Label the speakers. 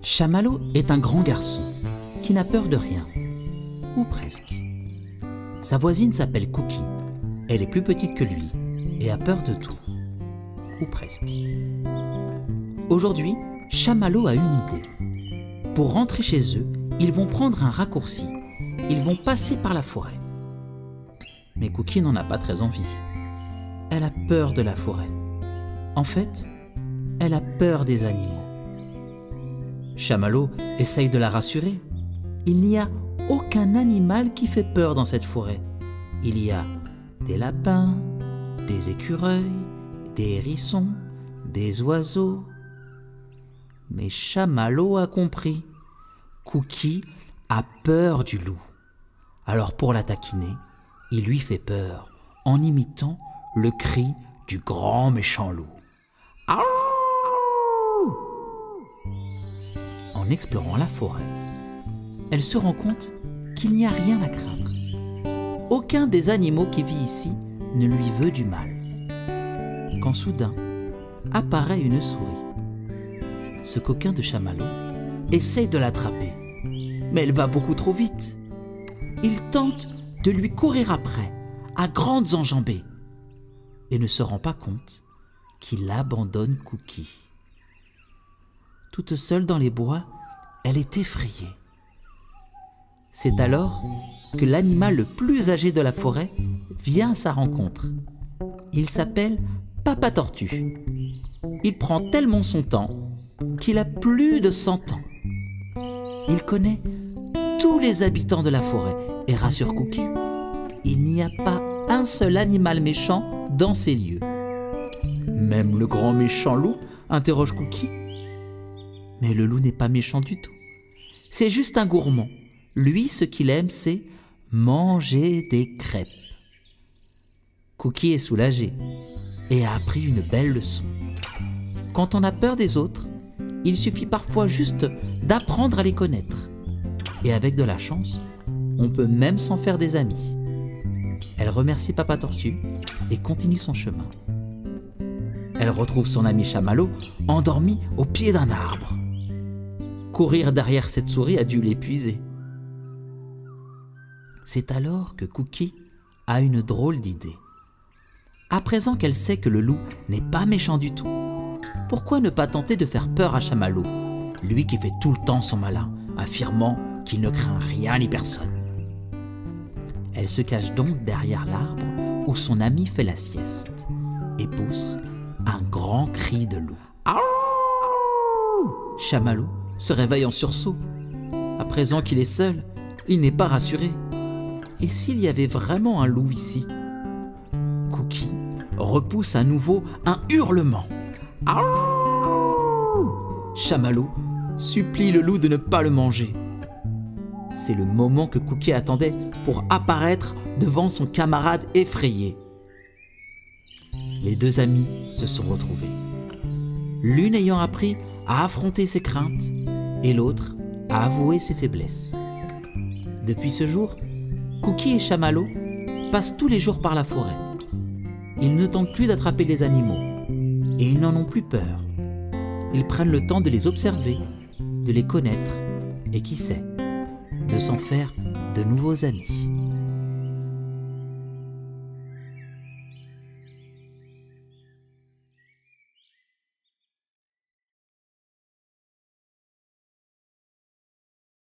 Speaker 1: Chamallow est un grand garçon qui n'a peur de rien, ou presque. Sa voisine s'appelle Cookie. Elle est plus petite que lui et a peur de tout, ou presque. Aujourd'hui, Chamallow a une idée. Pour rentrer chez eux, ils vont prendre un raccourci. Ils vont passer par la forêt. Mais Cookie n'en a pas très envie. Elle a peur de la forêt. En fait, elle a peur des animaux. Chamallow essaye de la rassurer. Il n'y a aucun animal qui fait peur dans cette forêt. Il y a des lapins, des écureuils, des hérissons, des oiseaux. Mais Chamallow a compris. Cookie a peur du loup. Alors pour la taquiner, il lui fait peur en imitant le cri du grand méchant loup. En explorant la forêt, elle se rend compte qu'il n'y a rien à craindre. Aucun des animaux qui vit ici ne lui veut du mal. Quand soudain apparaît une souris. Ce coquin de Chamallow essaye de l'attraper, mais elle va beaucoup trop vite. Il tente de lui courir après, à grandes enjambées, et ne se rend pas compte qu'il abandonne Cookie. Toute seule dans les bois, elle est effrayée. C'est alors que l'animal le plus âgé de la forêt vient à sa rencontre. Il s'appelle Papa Tortue. Il prend tellement son temps qu'il a plus de 100 ans. Il connaît tous les habitants de la forêt et rassure Cookie, il n'y a pas un seul animal méchant dans ces lieux. Même le grand méchant loup interroge Cookie. Mais le loup n'est pas méchant du tout. C'est juste un gourmand. Lui, ce qu'il aime, c'est manger des crêpes. Cookie est soulagé et a appris une belle leçon. Quand on a peur des autres, il suffit parfois juste d'apprendre à les connaître. Et avec de la chance, on peut même s'en faire des amis. Elle remercie Papa Tortue et continue son chemin. Elle retrouve son ami Chamallow endormi au pied d'un arbre. Courir derrière cette souris a dû l'épuiser. C'est alors que Cookie a une drôle d'idée. À présent qu'elle sait que le loup n'est pas méchant du tout, pourquoi ne pas tenter de faire peur à Chamallow, lui qui fait tout le temps son malin, affirmant qu'il ne craint rien ni personne. Elle se cache donc derrière l'arbre où son ami fait la sieste et pousse un grand cri de loup. Chamallow se réveille en sursaut. À présent qu'il est seul, il n'est pas rassuré. Et s'il y avait vraiment un loup ici? Cookie repousse à nouveau un hurlement. Chamallow supplie le loup de ne pas le manger. C'est le moment que Cookie attendait pour apparaître devant son camarade effrayé. Les deux amis se sont retrouvés, l'une ayant appris à affronter ses craintes et l'autre à avouer ses faiblesses. Depuis ce jour, Cookie et Chamallow passent tous les jours par la forêt. Ils ne tentent plus d'attraper les animaux et ils n'en ont plus peur. Ils prennent le temps de les observer, de les connaître et qui sait, de s'en faire de nouveaux amis.